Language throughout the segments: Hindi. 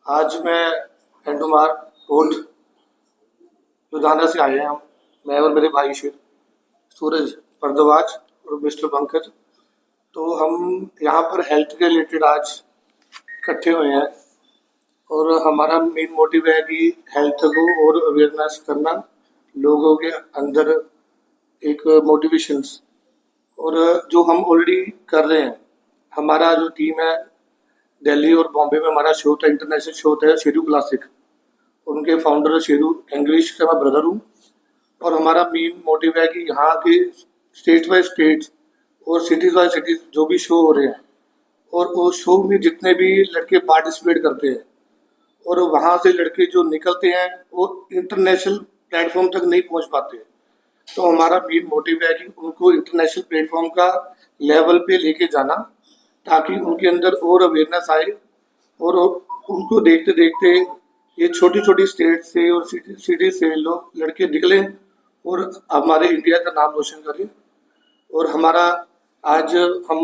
आज मैं हेंडुमार कोट लुधियाना से आए हैं हम। मैं और मेरे भाई सूरज भारद्वाज और मिस्टर पंकज। तो हम यहाँ पर हेल्थ के रिलेटेड आज इकट्ठे हुए हैं और हमारा मेन मोटिव है कि हेल्थ को और अवेयरनेस करना, लोगों के अंदर एक मोटिवेशंस। और जो हम ऑलरेडी कर रहे हैं, हमारा जो टीम है दिल्ली और बॉम्बे में हमारा शो था, इंटरनेशनल शो था शेरू क्लासिक। उनके फाउंडर शेरू इंग्लिश का मैं ब्रदर हूँ। और हमारा मेन मोटिव है कि यहाँ के स्टेट बाय स्टेट और सिटीज़ बाय सिटीज़ जो भी शो हो रहे हैं, और वो शो में जितने भी लड़के पार्टिसिपेट करते हैं और वहाँ से लड़के जो निकलते हैं वो इंटरनेशनल प्लेटफॉर्म तक नहीं पहुँच पाते। तो हमारा मेन मोटिव है कि उनको इंटरनेशनल प्लेटफॉर्म का लेवल पे लेके जाना, ताकि उनके अंदर और अवेयरनेस आए और उनको देखते देखते ये छोटी छोटी स्टेट से और सिटी से लोग लड़के निकले और हमारे इंडिया का नाम रोशन करें। और हमारा आज हम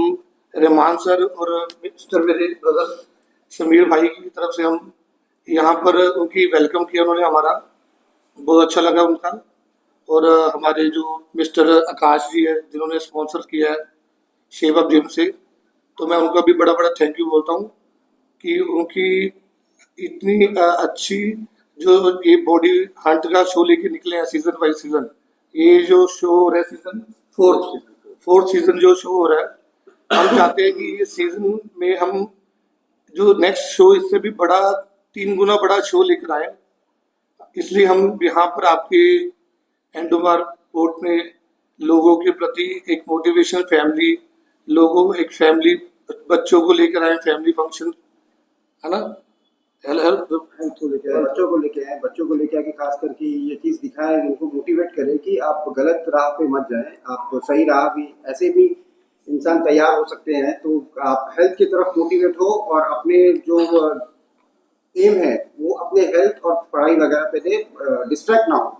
रहमान सर और मिस्टर मेरे ब्रदर समीर भाई की तरफ से हम यहाँ पर उनकी वेलकम किया। उन्होंने हमारा बहुत अच्छा लगा उनका। और हमारे जो मिस्टर आकाश जी है जिन्होंने स्पॉन्सर किया है शेव अप जिम से, तो मैं उनका भी बड़ा बड़ा थैंक यू बोलता हूँ कि उनकी इतनी अच्छी जो ये बॉडी हंट का शो लेके निकले हैं सीजन बाई सीजन। ये जो शो हो रहा है सीजन फोर्थ सीजन जो शो हो रहा है, हम चाहते हैं कि ये सीजन में हम जो नेक्स्ट शो इससे भी बड़ा 3 गुना बड़ा शो लेकर आए। इसलिए हम यहाँ पर आपके एंडोमार पोर्ट में लोगों के प्रति एक मोटिवेशनल फैमिली, लोगों एक फैमिली बच्चों को लेकर आए, फैमिली फंक्शन है ना। बच्चों को लेके आके खास करके ये चीज दिखाए, इनको मोटिवेट करे कि आप गलत राह पे मत जाएं, आप सही राह भी ऐसे भी इंसान तैयार हो सकते हैं। तो आप हेल्थ की तरफ मोटिवेट हो और अपने जो एम है वो अपने हेल्थ और पढ़ाई वगैरह पे से डिस्ट्रैक्ट ना हो,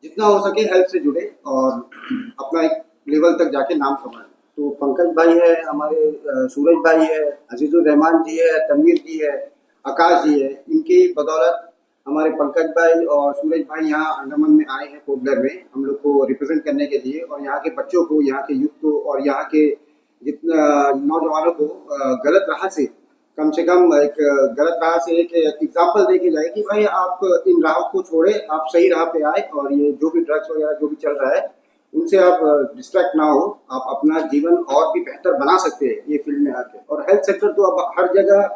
जितना हो सके हेल्थ से जुड़े और अपना एक लेवल तक जाके नाम कमाएं। तो पंकज भाई है हमारे, सूरज भाई है, अजीजुर रहमान जी है, तनवीर जी है, आकाश जी है। इनकी बदौलत हमारे पंकज भाई और सूरज भाई यहाँ अंडमान में आए हैं पोर्टब्लेयर में हम लोग को रिप्रेजेंट करने के लिए, और यहाँ के बच्चों को, यहाँ के यूथ को और यहाँ के जितना नौजवानों को गलत राह से कम एक गलत राह से एक एग्जाम्पल दे के जाए कि भाई आप इन राह को छोड़े, आप सही राह पे आए और ये जो भी ड्रग्स वगैरह जो भी चल रहा है उनसे आप डिस्ट्रैक्ट ना हो, आप अपना जीवन और भी बेहतर बना सकते हैं ये फील्ड में आके। और हेल्थ सेक्टर तो अब हर जगह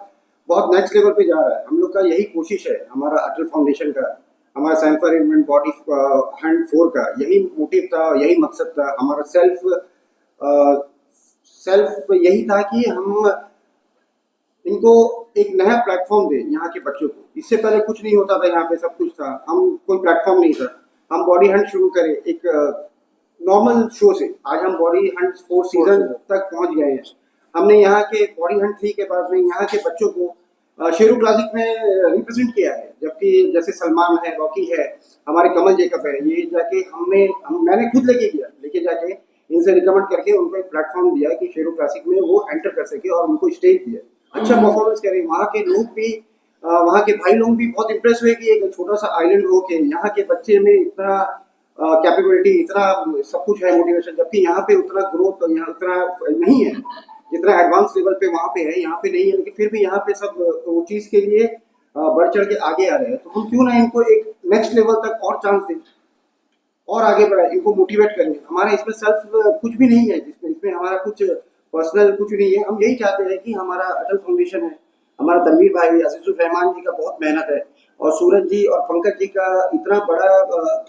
बहुत नेक्स्ट लेवल पे जा रहा है। हम लोग का यही कोशिश है, हमारा अटल फाउंडेशन का, हमारा सैम्फर इवेंट बॉडी हैंड 4 का यही मोटिव था, यही मकसद था। हमारा सेल्फ यही था कि हम इनको एक नया प्लेटफॉर्म दें यहाँ के बच्चों को। इससे पहले कुछ नहीं होता था, यहाँ पे सब कुछ था, हम कोई प्लेटफॉर्म नहीं था। हम बॉडी हंट शुरू करें एक नॉर्मल शो से, आज हम बॉडी हंट 4 सीजन तक पहुंच गए हैं। हमने यहाँ के बॉडी हंट 3 के बाद में यहाँ के बच्चों को शेरू क्लासिक में रिप्रेजेंट किया है, जबकि जैसे सलमान है, रॉकी है, हमारे कमल जेकब है, ये जाके मैंने खुद लेके जाके इनसे रिकमेंड करके उनको एक प्लेटफॉर्म दिया कि शेरू क्लासिक में वो एंटर कर सके और उनको स्टेज दिया, अच्छा परफॉर्मेंस करे। वहाँ के लोग भी, वहाँ के भाई लोग भी बहुत इंप्रेस हुए कि एक छोटा सा आइलैंड हो के यहाँ के बच्चे में इतना कैपेबिलिटी, इतना सब कुछ है, मोटिवेशन, जबकि यहाँ पे उतना ग्रोथ यहाँ उतना नहीं है जितना एडवांस लेवल पे वहाँ पे है, यहाँ पे नहीं है। लेकिन फिर भी यहाँ पे सब वो चीज के लिए बढ़ चढ़ के आगे आ रहे हैं। तो हम क्यों ना इनको एक नेक्स्ट लेवल तक और चांस दें और आगे बढ़ाए, इनको मोटिवेट करें। हमारा इसमें सेल्फ कुछ भी नहीं है, इसमें हमारा कुछ पर्सनल कुछ नहीं है। हम यही चाहते हैं कि हमारा अटल फाउंडेशन है, हमारा तनवीर भाई, अजीजुर रहमान जी का बहुत मेहनत है, और सूरज जी और पंकज जी का इतना बड़ा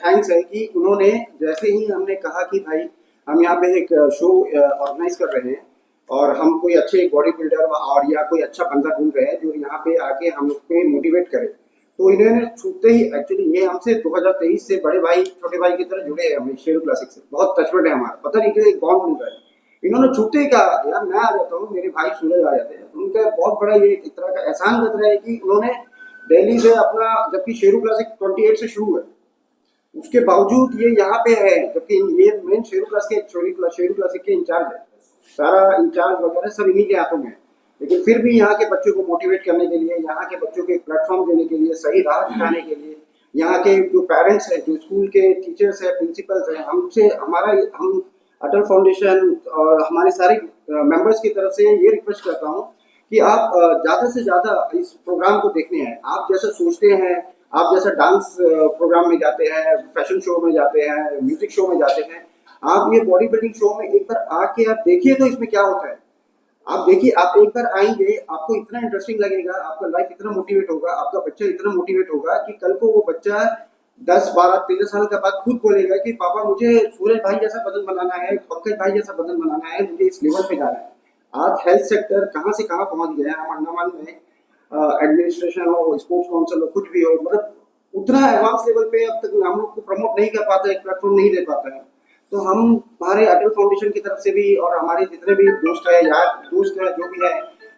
थैंक्स है कि उन्होंने जैसे ही हमने कहा कि भाई हम यहाँ पे एक शो ऑर्गेनाइज कर रहे हैं और हम कोई अच्छे बॉडी बिल्डर और या कोई अच्छा बंदा ढूंढ रहे हैं जो यहाँ पे आके हम लोग को मोटिवेट करे, तो इन्होंने छूटते ही, एक्चुअली ये हमसे 2023 से बड़े भाई छोटे भाई की तरह जुड़े हैं, हमें शेरू क्लासिक से बहुत टचवट है हमारा, पता नहीं कि बॉन्ड मिल रहा है। इन्होंने छूटते ही कहा यार मैं आ जाता हूँ, मेरे भाई सूरज आ जाते हैं। तो उनका बहुत बड़ा ये एक तरह का एहसान लग रहा है कि उन्होंने दिल्ली से अपना, जबकि शेरू क्लासिक 28 से शुरू है, उसके बावजूद ये यहाँ पे है, जबकि ये मेन शेरू क्लासिक के इंचार्ज है, सारा इंचार्ज वगैरह सब इन्हीं के हाथों में है। लेकिन फिर भी यहाँ के बच्चों को मोटिवेट करने के लिए, यहाँ के बच्चों को एक प्लेटफॉर्म देने के लिए, सही राह दिखाने के लिए, यहाँ के जो पेरेंट्स हैं, जो स्कूल के टीचर्स हैं, प्रिंसिपल्स हैं, हमसे हम अटल फाउंडेशन और हमारे सारे मेंबर्स की तरफ से ये रिक्वेस्ट करता हूँ कि आप ज़्यादा से ज़्यादा इस प्रोग्राम को देखने आए। आप जैसा सोचते हैं, आप जैसा डांस प्रोग्राम में जाते हैं, फैशन शो में जाते हैं, म्यूजिक शो में जाते हैं, आप ये बॉडी बिल्डिंग शो में एक बार आके आप देखिए तो इसमें क्या होता है। आप देखिए, आप एक बार आएंगे, आपको इतना इंटरेस्टिंग लगेगा, आपका लाइफ इतना मोटिवेट होगा, आपका बच्चा इतना मोटिवेट होगा कि कल को वो बच्चा 10, 12, 13 साल के बाद खुद बोलेगा कि पापा मुझे सूरज भाई जैसा बदन बनाना है, पंकज भाई जैसा बदन बनाना है, मुझे इस लेवल पे जाना है। आज हेल्थ सेक्टर कहाँ से कहाँ पहुंच गया है। हम अंडमान में एडमिनिस्ट्रेशन हो, स्पोर्ट्स काउंसिल हो, कुछ भी हो, मतलब उतना एडवांस लेवल पे अब तक हम लोग को प्रमोट नहीं कर पाते, एक प्लेटफॉर्म नहीं दे पाते हैं। तो हम हमारे अटल फाउंडेशन की तरफ से भी और हमारे जितने भी दोस्त है, यार दोस्त है, जो भी है,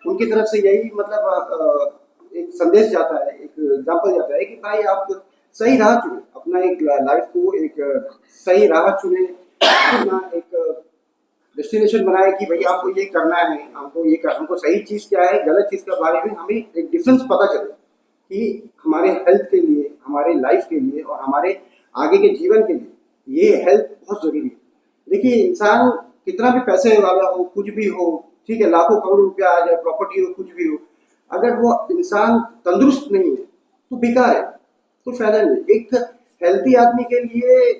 उनकी तरफ से यही मतलब एक संदेश जाता है, एक एग्जाम्पल जाता है कि भाई आप सही राह चुने, अपना एक लाइफ को एक सही राह चुने, अपना एक डेस्टिनेशन बनाए कि भैया हमको ये करना है, हमको सही चीज़ क्या है, गलत चीज़ के बारे में हमें एक डिफरेंस पता चले कि हमारे हेल्थ के लिए, हमारे लाइफ के लिए और हमारे आगे के जीवन के लिए ये हेल्थ बहुत ज़रूरी है। देखिए, इंसान कितना भी पैसे वाला हो, कुछ भी हो, ठीक है, लाखों करोड़ रुपया आ जाए, प्रॉपर्टी हो, कुछ भी हो, अगर वो इंसान तंदुरुस्त नहीं है तो बेकार है, तो फायदा नहीं। एक हेल्थी आदमी के लिए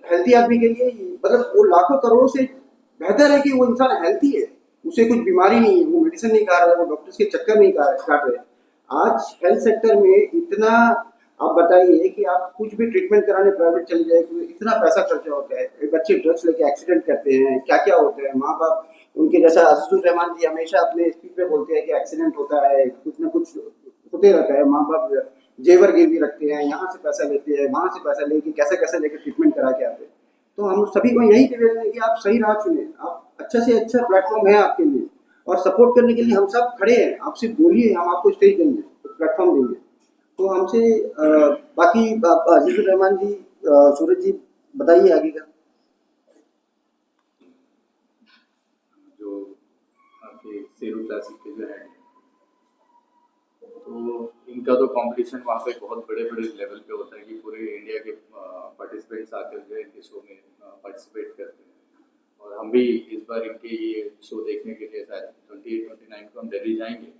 हेल्थी आदमी के लिए मतलब वो लाखों करोड़ों से बेहतर है कि वो इंसान हेल्थी है, उसे कुछ बीमारी नहीं है, वो मेडिसिन नहीं खा रहा है, वो डॉक्टर्स के चक्कर नहीं काट रहे। आज हेल्थ सेक्टर में इतना, आप बताइए कि आप कुछ भी ट्रीटमेंट कराने प्राइवेट चले जाए तो इतना पैसा खर्चा होता है, बच्चे ड्रग्स लेके एक्सीडेंट करते हैं, क्या क्या होते हैं, माँ बाप उनके जैसा अजीजुर रहमान जी हमेशा अपने स्पीच में बोलते हैं कि एक्सीडेंट होता है, कुछ ना कुछ होते रहता है, माँ बाप जेवर गिरवी रखते हैं, यहाँ से पैसा लेते हैं, वहाँ से पैसा लेके कैसे कैसे लेके ट्रीटमेंट करा के आते हैं। तो हम सभी को यही निवेदन है कि आप सही राह चुने, आप अच्छा से अच्छा प्लेटफॉर्म है आपके लिए और सपोर्ट करने के लिए हम सब खड़े हैं। आप सिर्फ बोलिए, हम आपको स्टेज देंगे, प्लेटफॉर्म देंगे। तो हमसे बाकी अजीजुर रहमान जी, सूरज जी बताइए आगे का। जो आपके सेरू क्लासिक के जो है, तो इनका तो कंपटीशन वहाँ पे बहुत बड़े बड़े लेवल पे होता है कि पूरे इंडिया के पार्टिसिपेंट्स आकर जो है इनके शो में पार्टिसिपेट करते हैं। और हम भी इस बार इनके ये शो देखने के लिए शायद 28-29 को हम दिल्ली जाएंगे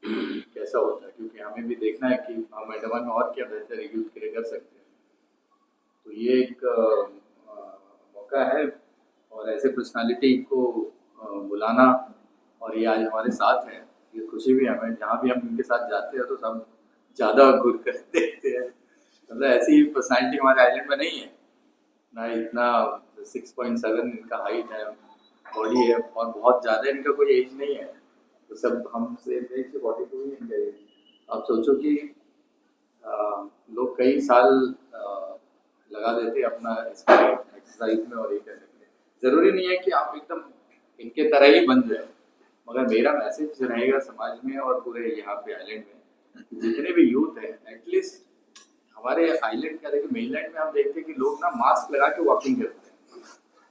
कैसा होता है, क्योंकि हमें भी देखना है कि हम अंडमान में और क्या बेहतर यूथ के लिए कर सकते हैं। तो ये एक मौका है और ऐसे पर्सनालिटी को बुलाना और ये आज हमारे साथ है, ये खुशी भी हमें, जहाँ भी हम इनके साथ जाते हैं तो सब ज़्यादा घूर कर देखते हैं। मतलब ऐसी पर्सनालिटी हमारे आइलैंड में नहीं है ना, इतना 6.7 इनका हाइट है, बॉडी है और बहुत ज़्यादा इनका कोई एज नहीं है, तो सब हमसे एज से 42 ही इनका एज। आप सोचो कि लोग कई साल लगा देते अपना इसमें एक्सरसाइज में और ये करने के लिए। ज़रूरी नहीं है कि आप एकदम इनके तरह ही बन जाए, मगर मेरा मैसेज रहेगा समाज में और पूरे यहाँ पे आइलैंड में जितने भी यूथ हैं, एटलीस्ट हमारे आइलैंड का देखिए, मेनलैंड में हम देखते हैं कि लोग ना मास्क लगा के वॉकिंग करते हैं,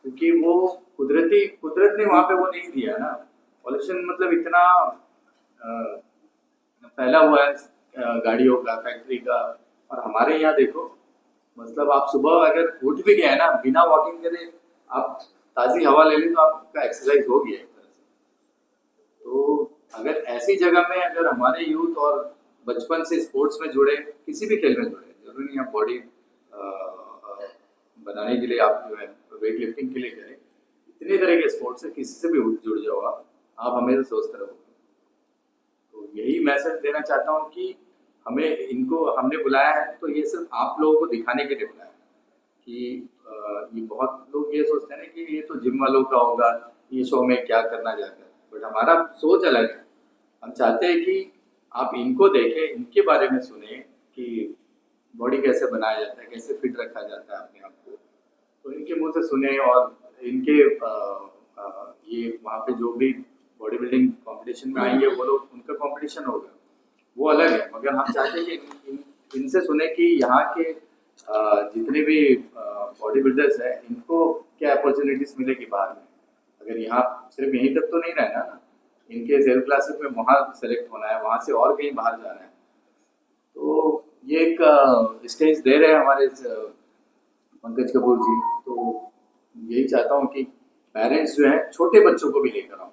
क्योंकि वो कुदरत ने वहाँ पे वो नहीं दिया ना। पॉल्यूशन मतलब इतना फैला हुआ है गाड़ियों का, फैक्ट्री का। और हमारे यहाँ देखो, मतलब आप सुबह अगर उठ भी गए ना, बिना वॉकिंग करे आप ताज़ी हवा ले लें तो आपका एक्सरसाइज हो गया एक तरह से। तो अगर ऐसी जगह में अगर हमारे यूथ और बचपन से स्पोर्ट्स में जुड़े, किसी भी खेल में जुड़े, जरूरी नहीं आप बॉडी बनाने के लिए आप जो है वेट लिफ्टिंग के लिए करें, इतने तरह के स्पोर्ट्स है, किसी से भी जुड़ जाओ आप हमेशा स्वस्थ रहोगे। तो यही मैसेज देना चाहता हूँ कि हमें इनको हमने बुलाया है तो ये सिर्फ आप लोगों को दिखाने के लिए बुलाया है कि ये बहुत लोग ये सोचते हैं ना कि ये तो जिम वालों का होगा, ये शो में क्या करना चाहता है, बट हमारा सोच अलग है। हम चाहते हैं कि आप इनको देखें, इनके बारे में सुने कि बॉडी कैसे बनाया जाता है, कैसे फिट रखा जाता है अपने आप को, तो इनके मुंह से सुने। और इनके ये वहाँ पे जो भी बॉडी बिल्डिंग कॉम्पिटिशन में आएंगे वो लोग, उनका कॉम्पिटिशन होगा वो अलग है, मगर हम चाहते हैं कि इनसे सुने कि यहाँ के जितने भी बॉडी बिल्डर्स हैं इनको क्या अपॉर्चुनिटीज मिलेगी बाहर में। अगर यहाँ सिर्फ यहीं तक तो नहीं रहना ना, इनके सेल क्लासेस में वहाँ सेलेक्ट होना है, वहाँ से और कहीं बाहर जाना है। तो ये एक स्टेज दे रहे हैं हमारे पंकज कपूर जी। तो यही चाहता हूँ कि पेरेंट्स जो है छोटे बच्चों को भी लेकर आओ,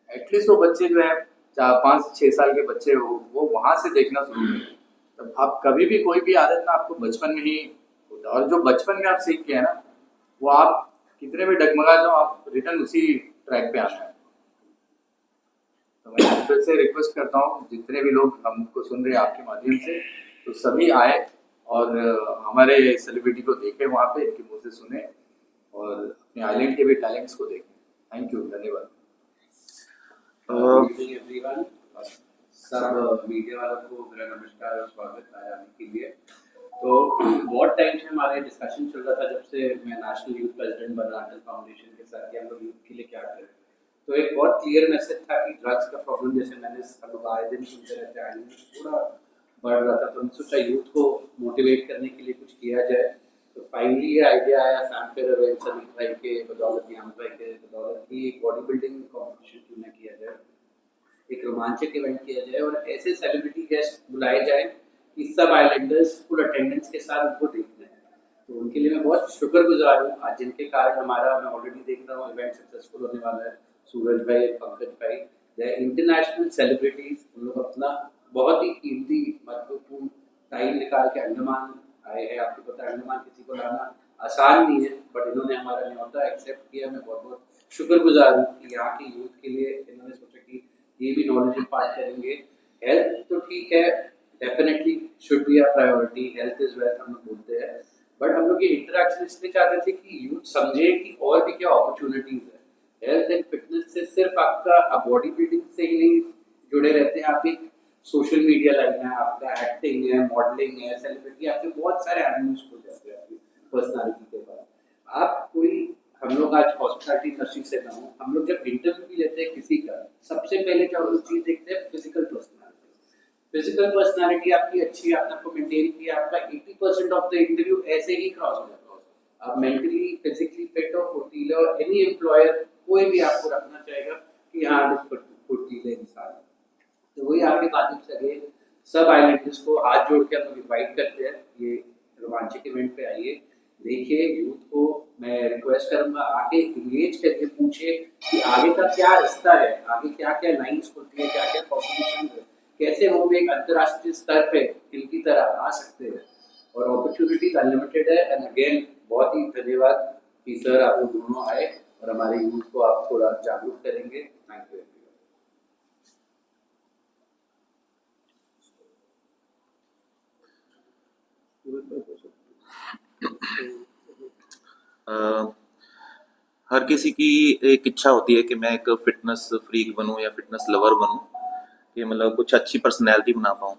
एटलीस्ट वो बच्चे जो है 4, 5, 6 साल के बच्चे हो वो वहाँ से देखना शुरू करें। तब आप कभी भी कोई भी आदत ना आपको बचपन में ही होता है, और जो बचपन में आप सीख के है ना वो आप कितने भी डगमगा जाओ आप रिटर्न उसी ट्रैक पे आना है। तो मैं फिर से रिक्वेस्ट करता हूँ जितने भी लोग हमको सुन रहे हैं आपके माध्यम से, तो सभी आए और हमारे सेलिब्रिटी को देखें, वहाँ पे इनके मुँह से सुने और अपने आइलैंड के भी टैलेंट्स को देखें। थैंक यू, धन्यवाद। एवरीवन, सब मीडिया वालों को मेरा नमस्कार और स्वागत है आने के लिए। तो बहुत टाइम से हमारे डिस्कशन चल रहा था, जब से मैं नेशनल यूथ प्रेसिडेंट बना अटल फाउंडेशन के साथ, कि हम लोग यूथ के लिए क्या करें। तो एक बहुत क्लियर मैसेज था कि ड्रग्स का प्रॉब्लम, जैसे मैंने हम लोग आए दिन सुनते रहते हैं, पूरा बढ़ रहा था, तो हमने सोचा यूथ को मोटिवेट करने के लिए कुछ किया जाए। तो फाइनली ये आइडिया आया फैनफेयर इवेंट्स भाई के बदौलत, यहाँ भाई के बदौलत, की एक बॉडी बिल्डिंग कॉम्पिटिशन क्यों ना किया जाए, एक रोमांचक इवेंट किया जाए और ऐसे सेलिब्रिटी गेस्ट बुलाए जाए कि सब आइलैंडर्स फुल अटेंडेंस के साथ उनको देखना है। तो उनके लिए मैं बहुत शुक्रगुजार हूँ आज, जिनके कारण हमारा, मैं ऑलरेडी देख रहा हूँ, इवेंट सक्सेसफुल होने वाला है। सूरज भाई, पंकज भाई, दे इंटरनेशनल सेलिब्रिटीज, उन लोग अपना बहुत ही कीमती महत्वपूर्ण टाइम निकाल के अंडमान आए हैं। आपको पता है अंडमान किसी को लाना आसान नहीं है, बट इन्होंने हमारा न्योता एक्सेप्ट किया। मैं बहुत बहुत शुक्रगुजार हूँ कि यहाँ के यूथ के लिए इन्होंने सोचा कि ये भी नॉलेज इम्पार्ट करेंगे। हेल्थ तो ठीक है, definitely should be a priority, health is wealth हम लोग बोलते हैं, बट हम लोग ये इंटरेक्शन इसलिए चाहते थे कि यूथ समझे कि और भी क्या अपॉर्चुनिटीज है। हेल्थ एंड फिटनेस से सिर्फ आपका बॉडी बिल्डिंग से ही नहीं जुड़े रहते हैं, आप एक सोशल मीडिया लाइन है, आपका एक्टिंग है, मॉडलिंग है, सेलिब्रिटी, आपके बहुत सारे एवेन्यूज खुल जाते हैं आपकी पर्सनालिटी के बाद। आप कोई, हम लोग आज हॉस्पिटलिटी इंडस्ट्री से ना हो, हम लोग जब इंटरव्यू भी लेते हैं किसी का, सबसे पहले जो हम लोग चीज देखते हैं फिजिकल पर्सनालिटी। फिजिकल पर्सनालिटी आपकी अच्छी है, आपने आपको मेंटेन किया, आपका 80% ऑफ द इंटरव्यू ऐसे ही क्रॉस हो जाता है। आप मेंटली फिजिकली फिट और फुर्तीले, और एनी एम्प्लॉयर कोई भी आपको रखना चाहेगा कि हाँ फुर्तीले इंसान है। तो वही आपके माध्यम से अगेन सब आइलैंडर्स को हाथ जोड़ के हम लोग इन्वाइट करते हैं, ये रोमांचक इवेंट पे आइए, देखिए। यूथ को मैं रिक्वेस्ट करूंगा आके इंगेज करके पूछे कि आगे का क्या रास्ता है, आगे क्या क्या लाइन्स खुलती है, क्या क्या कॉम्पिटिशन है, कैसे हम एक अंतर्राष्ट्रीय स्तर पे इनकी तरह आ सकते हैं। और अपॉर्चुनिटीज अनलिमिटेड है। एंड अगेन बहुत ही धन्यवाद कि सर आप लोग दोनों आए और हमारे यूथ को आप थोड़ा जागरूक करेंगे। Thank you. हर किसी की एक इच्छा होती है कि मैं एक फिटनेस फ्रीक बनूं या फिटनेस लवर बनूं, कि मतलब कुछ अच्छी पर्सनैलिटी बना पाऊं।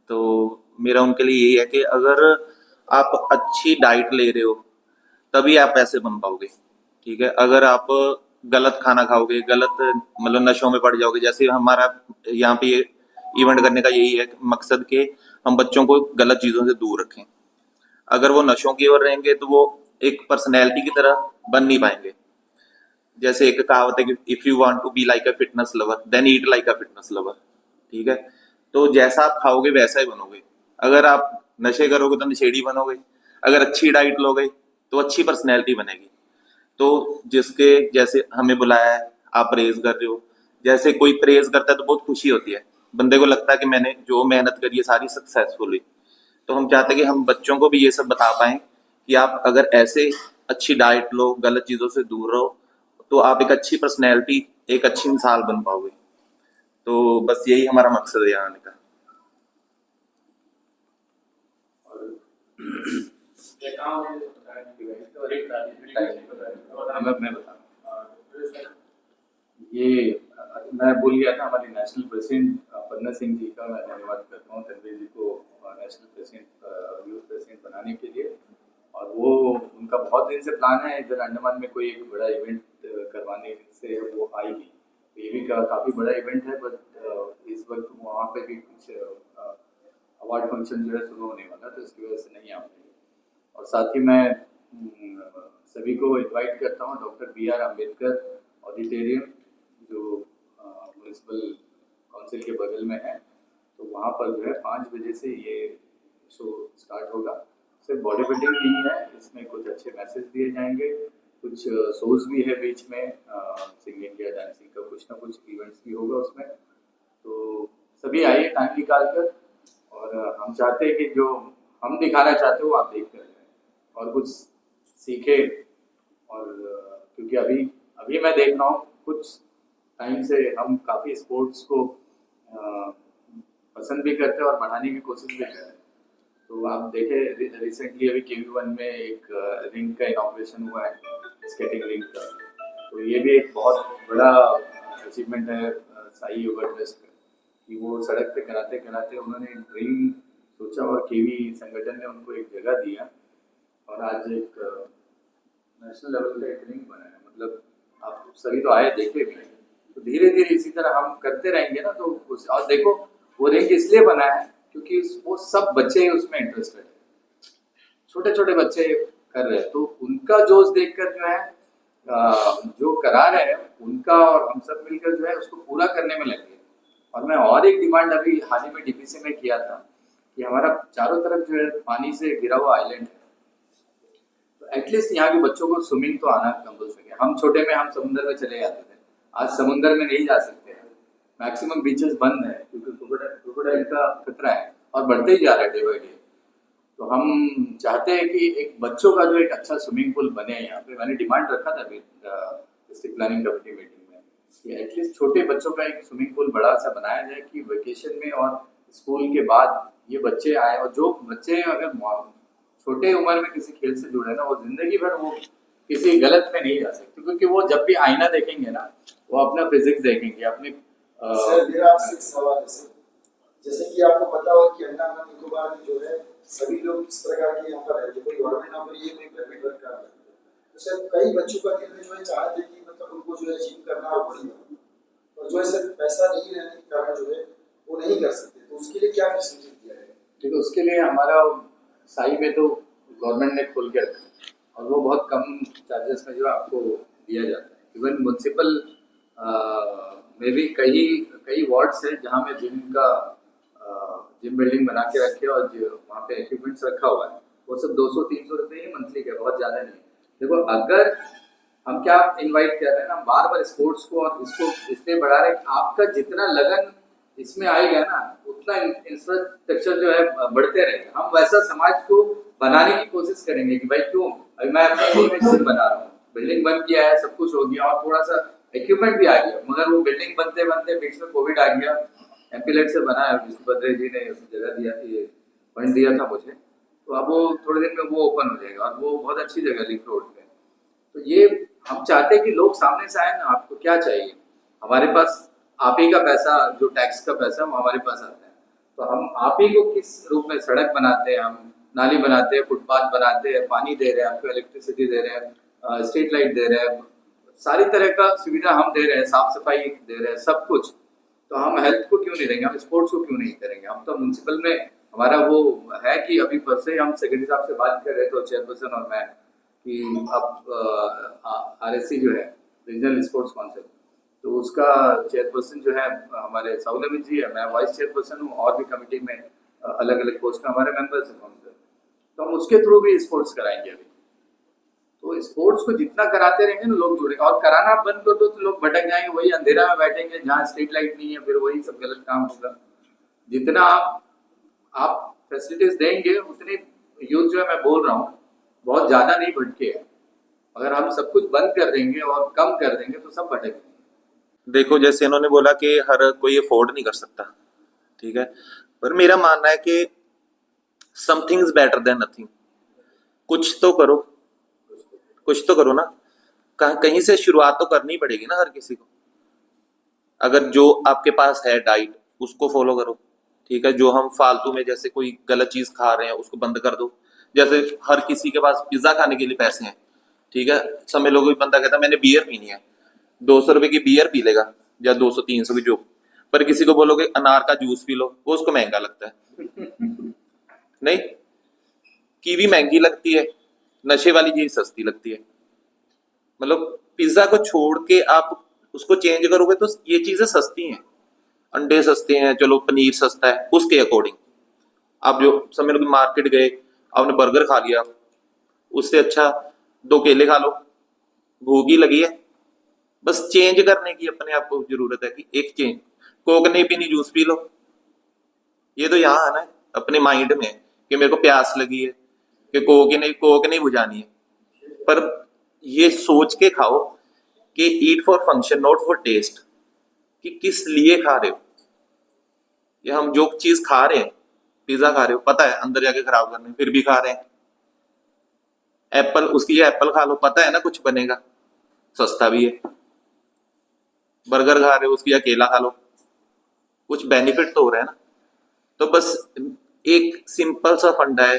तो मेरा उनके लिए यही है कि अगर आप अच्छी डाइट ले रहे हो तभी आप ऐसे बन पाओगे, ठीक है। अगर आप गलत खाना खाओगे, गलत मतलब नशों में पड़ जाओगे, जैसे हमारा यहाँ पे इवेंट करने का यही है मकसद कि हम बच्चों को गलत चीज़ों से दूर रखें। अगर वो नशों की ओर रहेंगे तो वो एक पर्सनैलिटी की तरह बन नहीं पाएंगे। जैसे एक कहावत है कि if you want to be like a fitness lover then eat like a fitness lover, ठीक है। तो जैसा आप खाओगे वैसा ही बनोगे। अगर आप नशे करोगे तो नशेड़ी बनोगे, अगर अच्छी डाइट लोगे तो अच्छी पर्सनैलिटी बनेगी। तो जिसके जैसे हमें बुलाया है, आप प्रेज कर रहे हो, जैसे कोई प्रेज करता है तो बहुत खुशी होती है, बंदे को लगता है कि मैंने जो मेहनत करी है सारी सक्सेसफुल हुई। तो हम चाहते हैं कि हम बच्चों को भी ये सब बता पाएं कि आप अगर ऐसे अच्छी डाइट लो, गलत चीज़ों से दूर रहो, तो आप एक अच्छी पर्सनैलिटी, एक अच्छी इंसान बन पाओगे। तो बस यही हमारा मकसद है यहाँ आने का। मैं बता, ये मैं भूल गया था, हमारे नेशनल प्रेसिडेंट पन्ना सिंह जी का मैं धन्यवाद करता हूँ, तनवीर जी को नेशनल प्रेसिडेंट यूथ प्रेसिडेंट बनाने के लिए। और वो उनका बहुत दिन से प्लान है इधर अंडमान में कोई एक बड़ा इवेंट करवाने से, वो आएगी। तो ये भी काफ़ी बड़ा इवेंट है, बट इस वक्त वहाँ पे भी कुछ अवार्ड फंक्शन जो है शुरू होने वाला, तो इसकी वजह से नहीं आ पाएगी। और साथ ही मैं सभी को इनवाइट करता हूँ डॉक्टर BR अम्बेडकर ऑडिटोरियम, जो म्यूनसिपल काउंसिल के बगल में है, तो वहाँ पर जो है 5 बजे से ये शो स्टार्ट होगा। सिर्फ बॉडी बिल्डिंग नहीं है, इसमें कुछ अच्छे मैसेज दिए जाएंगे, कुछ शोज भी है बीच में, सिंगिंग या डांसिंग का कुछ ना कुछ इवेंट्स भी होगा उसमें। तो सभी आइए टाइम निकाल कर, और हम चाहते हैं कि जो हम दिखाना चाहते हो आप देख कर और कुछ सीखे। और क्योंकि अभी मैं देख रहा हूँ कुछ टाइम से हम काफ़ी स्पोर्ट्स को पसंद भी करते हैं और बढ़ाने की कोशिश भी कर रहे हैं। तो आप देखें रिसेंटली अभी KV1 में एक रिंग का इनॉग्रेशन हुआ है, स्केटिंग रिंग का, तो ये भी एक बहुत बड़ा अचीवमेंट है साई योगा ट्रस्ट का कि वो सड़क पे कराते कराते उन्होंने एक रिंग सोचा और KV संगठन ने उनको एक जगह दिया और आज एक नेशनल लेवल का एक रिंग बना है। मतलब आप सभी तो आए देखे भी, तो धीरे धीरे इसी तरह हम करते रहेंगे ना। तो और देखो वो रिंग इसलिए बना है क्योंकि वो सब बच्चे उसमें इंटरेस्टेड है, छोटे छोटे बच्चे कर रहे हैं, तो उनका जोश देखकर जो है जो करा रहे हैं उनका और हम सब मिलकर जो है उसको पूरा करने में लगे। और मैं और एक डिमांड अभी हाल ही में DPC में किया था कि हमारा चारों तरफ जो है पानी से घिरा हुआ आइलैंड है, तो एटलीस्ट यहाँ के बच्चों को स्विमिंग तो आना कंपल्सरी है। हम छोटे में हम समुद्र में चले जाते थे, आज समुद्र में नहीं जा सकते हैं, मैक्सिमम बीचेस बंद है क्योंकि क्रोकोडाइल का खतरा है और बढ़ते ही जा रहा है डे बाई डे। तो हम चाहते हैं कि एक बच्चों का जो एक अच्छा स्विमिंग पूल बने यहाँ पे। मैंने डिमांड रखा था डिस्ट्रिक्ट प्लानिंग कमेटी मीटिंग में कि एटलीस्ट छोटे बच्चों का एक स्विमिंग पूल बड़ा सा बनाया जाए कि वेकेशन में और स्कूल के बाद ये बच्चे आए, और जो बच्चे अगर छोटे उम्र में किसी खेल से जुड़े ना वो जिंदगी भर वो किसी गलत में नहीं जा सकते, क्योंकि वो जब भी आईना देखेंगे ना वो अपना फिजिक्स देखेंगे अपने। सर मेरा आपसे एक सवाल है सर, जैसे कि आपको पता हो कि अंडमान निकोबार में जो है सभी लोग किस प्रकार के यहाँ पर रहते हैं, कोई गवर्नमेंट नौकरी है, कोई प्राइवेट वर्क कर रहा है, तो सर कई बच्चों का दिल में जो है चाहते हैं कि मतलब उनको जो है जिम करना और बड़ी बनना, और जो है सर पैसा नहीं रहने के कारण जो है वो नहीं कर सकते, तो उसके लिए क्या फैसिलिटी दिया है? देखो उसके लिए हमारा साई में तो गवर्नमेंट ने खोल के रखा है और वो बहुत कम चार्जेस में जो आपको दिया जाता है। इवन म्यूनसिपल में भी कई वार्ड्स है जहाँ में जिम बिल्डिंग बना के रखे और वहाँ पे इक्विपमेंट्स रखा हुआ है, वो सब 200-300 रुपये ही मंथली का, बहुत ज़्यादा नहीं। देखो अगर हम क्या इनवाइट कर रहे हैं ना बार बार स्पोर्ट्स को, और इसको इसलिए बढ़ा रहे हैं आपका जितना लगन इसमें आएगा ना उतना इंफ्रास्ट्रक्चर जो है बढ़ते रहेगा। हम वैसा समाज को बनाने की कोशिश करेंगे कि भाई क्यों, अभी मैं अपने स्कूल में जिम बना रहा हूँ, बिल्डिंग बन किया है, सब कुछ हो गया और थोड़ा सा इक्विपमेंट भी आ गया, मगर वो बिल्डिंग बनते बनते बीच में कोविड आ गया, एम्पिलेट से बना है, विष्णुभद्रे जी ने जगह दिया थी, फंड दिया था मुझे, तो अब वो थोड़े दिन में वो ओपन हो जाएगा और वो बहुत अच्छी जगह लिंक रोड पे। तो ये हम चाहते हैं कि लोग सामने से आए ना, आपको क्या चाहिए, हमारे पास आप ही का पैसा, जो टैक्स का पैसा वो हमारे पास आता है, तो हम आप ही को किस रूप में सड़क बनाते हैं, हम नाली बनाते हैं, फुटपाथ बनाते हैं, पानी दे रहे हैं, आपको इलेक्ट्रिसिटी दे रहे हैं, स्ट्रीट लाइट दे रहे हैं, सारी तरह का सुविधा हम दे रहे हैं, साफ सफाई दे रहे हैं, सब कुछ। तो हम हेल्थ को क्यों नहीं देंगे, हम स्पोर्ट्स को क्यों नहीं करेंगे? हम तो म्यूनसिपल में हमारा वो है कि अभी परसों हम सेक्रेटरी साहब से बात कर रहे थे, चेयरपर्सन और मैं, कि अब RSC जो है रीजनल स्पोर्ट्स काउंसिल, तो उसका चेयरपर्सन जो है हमारे साउलमित जी है, मैं वाइस चेयरपर्सन हूँ, और भी कमेटी में अलग अलग पोस्ट में हमारे मेंबर्स हैं काउंसिल, तो हम उसके थ्रू भी स्पोर्ट्स कराएंगे अभी। तो स्पोर्ट्स को जितना कराते रहेंगे ना लोग जुड़ेंगे, और कराना बंद कर दो तो लोग भटक जाएंगे, वही अंधेरा में बैठेंगे जहाँ स्ट्रीट लाइट नहीं है, फिर वही सब गलत काम होगा। जितना आप फैसिलिटीज देंगे उतनी यूथ जो है, मैं बोल रहा हूँ बहुत ज्यादा नहीं भटके है, अगर हम सब कुछ बंद कर देंगे और कम कर देंगे तो सब भटकेंगे। देखो जैसे इन्होंने बोला कि हर कोई अफोर्ड नहीं कर सकता, ठीक है, पर मेरा मानना है कि something is better than nothing. कुछ तो करो ना, कहीं से शुरुआत तो करनी पड़ेगी ना हर किसी को। अगर जो आपके पास है डाइट उसको फॉलो करो, ठीक है, जो हम फालतू में जैसे कोई गलत चीज खा रहे हैं उसको बंद कर दो। जैसे हर किसी के पास पिज्जा खाने के लिए पैसे हैं, ठीक है, समय लोगों को बंदा कहता है मैंने बियर पीनी है, 200 रुपए की बियर पी लेगा या 200-300 की, जो पर किसी को बोलोगे अनार का जूस पी लो, वो उसको महंगा लगता है। नहीं, कीवी महंगी लगती है, नशे वाली चीज सस्ती लगती है। मतलब पिज्जा को छोड़ के आप उसको चेंज करोगे तो ये चीजें सस्ती हैं, अंडे सस्ते हैं, चलो पनीर सस्ता है, उसके अकॉर्डिंग आप जो समझ लो कि मार्केट गए, आपने बर्गर खा लिया, उससे अच्छा 2 केले खा लो, भूख ही लगी है। बस चेंज करने की अपने आप को जरूरत है कि एक चेंज, कोक नहीं पीनी जूस पी लो। ये तो यहाँ है ना अपने माइंड में कि मेरे को प्यास लगी है कि कोक नहीं बुझानी है, पर ये सोच के खाओ कि eat for function not for taste, कि किस लिए खा रहे हो। ये हम जो चीज खा रहे हैं, पिज्जा खा रहे हो, पता है अंदर जाके खराब करने, फिर भी खा रहे हैं। एप्पल, उसकी जगह एप्पल खा लो, पता है ना कुछ बनेगा, सस्ता भी है। बर्गर खा रहे हो, उसकी जगह केला खा लो, कुछ बेनिफिट तो हो रहा है ना। तो बस एक सिंपल सा फंडा है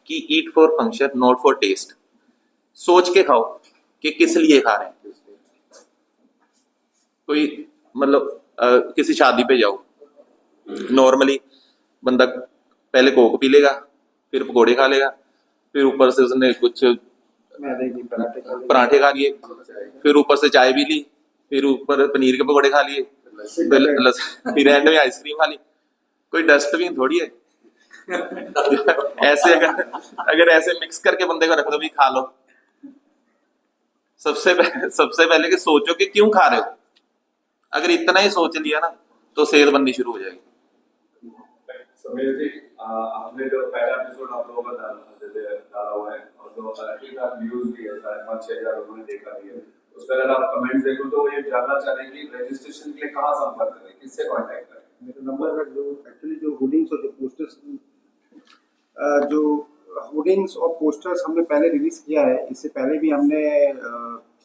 कि eat for function not for taste. सोच के खाओ कि किस लिए खा रहे हैं। कोई मतलब किसी शादी पे जाओ, नॉर्मली बंदा पहले कोक पी लेगा, फिर पकोड़े खा लेगा, फिर ऊपर से उसने कुछ मैदे की पराठे खा लिए, फिर ऊपर से चाय भी ली, फिर ऊपर पनीर के पकोड़े खा लिए, फिर एंड में आइसक्रीम खा ली। कोई डस्टबिन थोड़ी है। ऐसे अगर ऐसे मिक्स करके बंदे को रख दो भी खा लो, सबसे पहले कि सोचो कि क्यों खा रहे हो। अगर इतना ही सोच लिया ना तो सेहत बननी शुरू हो जाएगी। समीर जी, आपने जो पहला एपिसोड आप लोगों का डाला हुआ है और जो ठीक ठाक व्यूज भी है, 5,500-6,000 लोगों ने देखा भी है, उस पर अगर आप कमेंट्स देखो तो ये जानना चाह रहे हैं कि रजिस्ट्रेशन के लिए कहाँ संपर्क करें, किससे कांटेक्ट करें। मेरा नंबर है जो एक्चुअली जो होर्डिंग्स और जो पोस्टर्स जो होर्डिंग्स और पोस्टर्स हमने पहले रिलीज किया है, इससे पहले भी हमने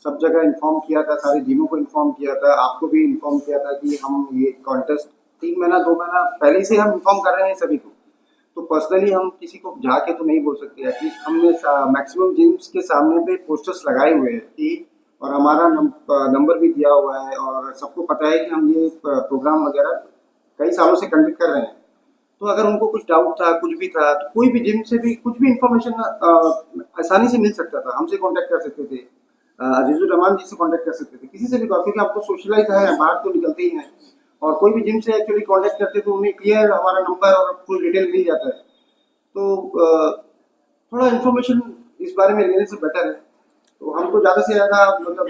सब जगह इन्फॉर्म किया था, सारे जिमों को इन्फॉर्म किया था, आपको भी इन्फॉर्म किया था कि हम ये कॉन्टेस्ट 3 महीना 2 महीना पहले से हम इन्फॉर्म कर रहे हैं सभी को। तो पर्सनली हम किसी को जाके तो नहीं बोल सकते, एटलीस्ट हमने मैक्सिमम जिम्स के सामने पे पोस्टर्स लगाए हुए हैं कि, और हमारा नंबर भी दिया हुआ है और सबको पता है कि हम ये प्रोग्राम वगैरह कई सालों से कंडक्ट कर रहे हैं। तो अगर उनको कुछ डाउट था, कुछ भी था, तो कोई भी जिम से भी कुछ भी इंफॉर्मेशन आसानी से मिल सकता था, हमसे कांटेक्ट कर सकते थे, अजीजुर रहमान जी से कांटेक्ट कर सकते थे, किसी से भी, क्योंकि आपको सोशलाइज है, बाहर तो निकलते ही हैं, और कोई भी जिम से एक्चुअली कांटेक्ट करते तो उन्हें क्लियर हमारा नंबर और फुल डिटेल मिल जाता है। तो थोड़ा इन्फॉर्मेशन इस बारे में लेने से बेटर है। तो हम तो ज़्यादा से ज़्यादा मतलब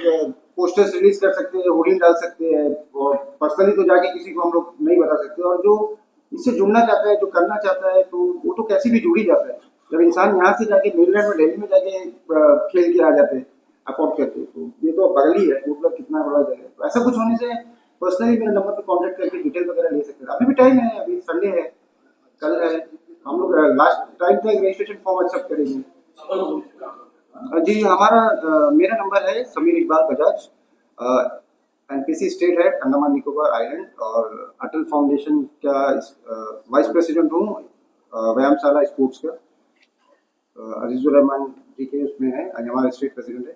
पोस्टर्स रिलीज कर सकते हैं, होर्डिंग डाल सकते हैं, और पर्सनली तो जाके किसी को हम लोग नहीं बता सकते। और जो इससे जुड़ना चाहता है, जो करना चाहता है, तो वो तो कैसे भी जुड़ ही जाता है। जब इंसान यहाँ से जाके मेनलैंड में दिल्ली में जाके खेल के आ जाते हैं अफोर्ड करते, तो ये तो बगल ही है, मतलब कितना बड़ा जगह है। तो ऐसा कुछ होने से पर्सनली मेरे नंबर पर कॉन्टेक्ट करके डिटेल वगैरह ले सकते हैं। अभी भी टाइम है, अभी संडे है, कल है, हम लोग लास्ट टाइम तक रजिस्ट्रेशन फॉर्म एक्सेप्ट करेंगे। जी हमारा मेरा नंबर है समीर इकबाल बजाज, एनपीसी स्टेट है अंडमान निकोबार आइलैंड, और अटल फाउंडेशन का वाइस प्रेसिडेंट हूँ, व्यायामशाला स्पोर्ट्स का। अजीजुर रहमान जी के उसमें है, हमारा स्टेट प्रेसिडेंट है।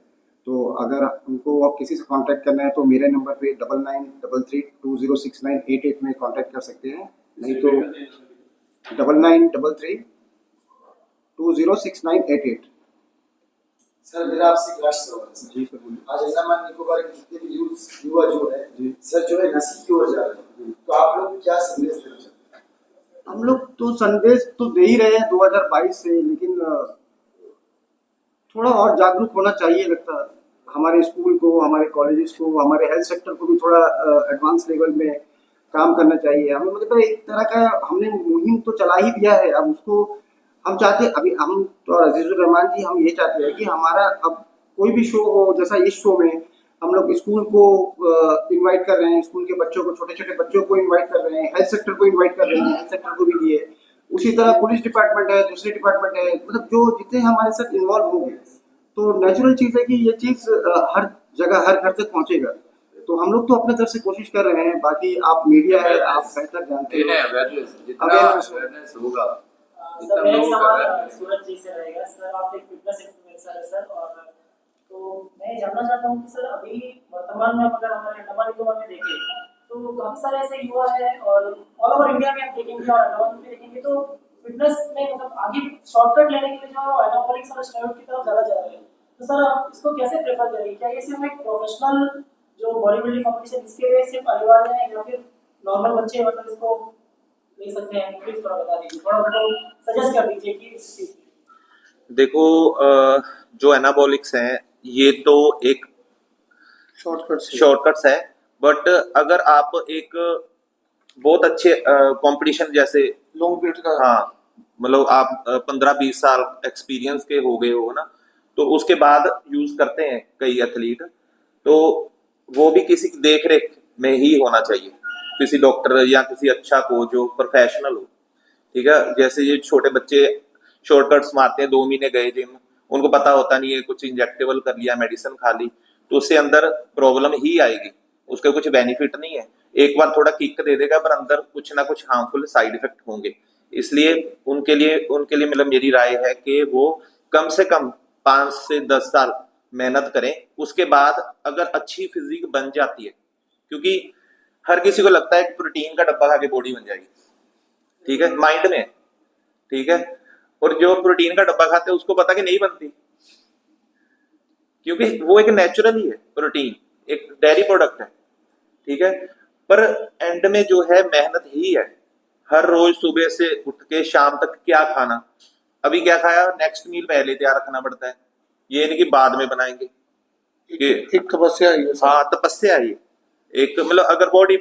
तो अगर उनको आप किसी से कांटेक्ट करना है तो मेरे नंबर पे 9933206988 में कांटेक्ट कर सकते हैं, नहीं तो 9933206988। सर मेरा आपसे एक लास्ट सवाल है सर। जी सर बोलिए। आज अंडमान निकोबार के जितने भी युवा जो है सर, जो है नशे की ओर जा रहे हैं, तो आप लोग क्या संदेश देना चाहते हैं? हम लोग तो संदेश तो दे ही रहे हैं 2022 से, लेकिन थोड़ा और जागरूक होना चाहिए लगता है। हमारे स्कूल को, हमारे कॉलेजेस को, हमारे हेल्थ सेक्टर को भी थोड़ा एडवांस लेवल में काम करना चाहिए हमें। मतलब एक तरह का हमने मुहिम तो चला ही दिया है, अब उसको हम चाहते, अभी हम तो अजीजुर रहमान जी हम ये चाहते हैं कि हमारा अब कोई भी शो हो, जैसा इस शो में हम लोग स्कूल को इनवाइट कर रहे हैं, स्कूल के बच्चों को, छोटे छोटे बच्चों को इनवाइट कर रहे हैं, हेल्थ सेक्टर को इनवाइट कर रहे हैं, हेल्थ सेक्टर को भी लिए, उसी तरह पुलिस डिपार्टमेंट है, दूसरे डिपार्टमेंट है, मतलब जो जितने हमारे साथ इन्वॉल्व होंगे, तो नेचुरल चीज़ है कि ये चीज़ हर जगह हर घर तक पहुंचेगा। तो हम लोग तो अपने तरफ से कोशिश कर रहे हैं, बाकी आप मीडिया है, आप बेहतर जानते हैं। अवेयरनेस होगा। सर मेरा एक सवाल सूरज जी से रहेगा। सर आप एक फिटनेस इन्फ्लुएंसर है सर, और तो मैं जानना चाहता हूँ कि सर अभी वर्तमान में अगर हमारे अंडमान निकोबार में देखें तो काफी सारे ऐसे युवा हैं, और ऑल ओवर इंडिया में आप देखेंगे और अंडमान में देखेंगे तो फिटनेस में मतलब आगे शॉर्टकट लेने के लिए जो एनाबॉलिक्स और स्टेरॉइड की तरफ ज्यादा जा रहे हैं। तो सर आप इसको कैसे प्रेफर करेंगे? क्या ये सिर्फ एक प्रोफेशनल जो बॉडी बिल्डिंग कॉम्पिटिशन इसके लिए सिर्फ अनिवार्य है, या फिर नॉर्मल बच्चे मतलब इसको ले सकते हैं, प्लीज थोड़ा बता दीजिए, थोड़ा उनको सजेस्ट कर दीजिए कि इस चीज़ की। देखो जो एनाबॉलिक्स हैं ये तो एक शॉर्टकट्स है, बट अगर आप एक बहुत अच्छे कंपटीशन जैसे लॉन्ग पीरियड का, हाँ मतलब आप 15-20 साल एक्सपीरियंस के हो गए हो ना, तो उसके बाद यूज करते हैं कई एथलीट, तो वो भी किसी की देख रेख में ही होना चाहिए, किसी डॉक्टर या किसी अच्छा कोच जो प्रोफेशनल हो, ठीक है। जैसे ये छोटे बच्चे शॉर्टकट्स मारते हैं, 2 महीने गए जिम, उनको पता होता नहीं है, कुछ इंजेक्टेबल कर लिया, मेडिसिन खा ली, तो उससे अंदर प्रॉब्लम ही आएगी, उसके कुछ बेनिफिट नहीं है। एक बार थोड़ा किक दे देगा पर अंदर कुछ ना कुछ हार्मफुल साइड इफेक्ट होंगे। इसलिए उनके लिए मतलब मेरी राय है कि वो कम से कम 5 से 10 साल मेहनत करें, उसके बाद अगर अच्छी फिजिक बन जाती है, क्योंकि हर किसी को लगता है कि प्रोटीन का डब्बा खा के बॉडी बन जाएगी, ठीक है, माइंड में, ठीक है। और जो प्रोटीन का डब्बा खाते हैं उसको पता कि नहीं बनती, क्योंकि वो एक नेचुरल ही है, प्रोटीन एक डेयरी प्रोडक्ट है, ठीक है। पर एंड में जो है मेहनत ही है, हर रोज सुबह से उठ के शाम तक क्या खाना, अभी क्या खाया, नेक्स्ट मील पहले तैयार रखना पड़ता है, ये नहीं कि बाद में बनाएंगे, एक तपस्या ही है। हाँ तपस्या है ये एक, मतलब अगर बॉडी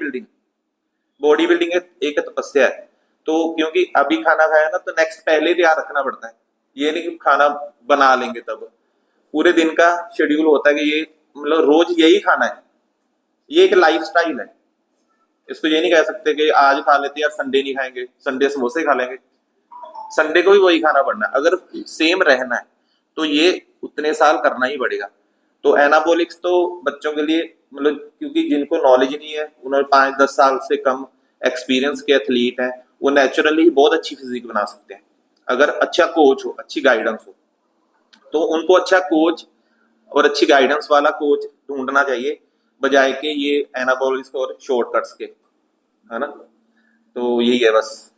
बिल्डिंग एक तपस्या है, तो क्योंकि अभी खाना खाया ना तो नेक्स्ट पहले तैयार रखना पड़ता है, ये नहीं कि खाना बना लेंगे तब, पूरे दिन का शेड्यूल होता है कि ये मतलब रोज यही खाना है, ये एक लाइफस्टाइल है। इसको ये नहीं कह सकते कि आज खा लेते यार संडे नहीं खाएंगे, संडे समोसे खा लेंगे, संडे को भी वही खाना पड़ना है। अगर सेम रहना है तो ये उतने साल करना ही पड़ेगा। तो एनाबॉलिक्स तो बच्चों के लिए मतलब, क्योंकि जिनको नॉलेज नहीं है, उन्होंने 5-10 साल से कम एक्सपीरियंस के एथलीट हैं, वो नेचुरली बहुत अच्छी फिजिक बना सकते हैं अगर अच्छा कोच हो, अच्छी गाइडेंस हो। तो उनको अच्छा कोच और अच्छी गाइडेंस वाला कोच ढूंढना चाहिए, बजाय के ये एनाबॉलिक्स और शॉर्टकट्स के, है ना। तो यही है बस।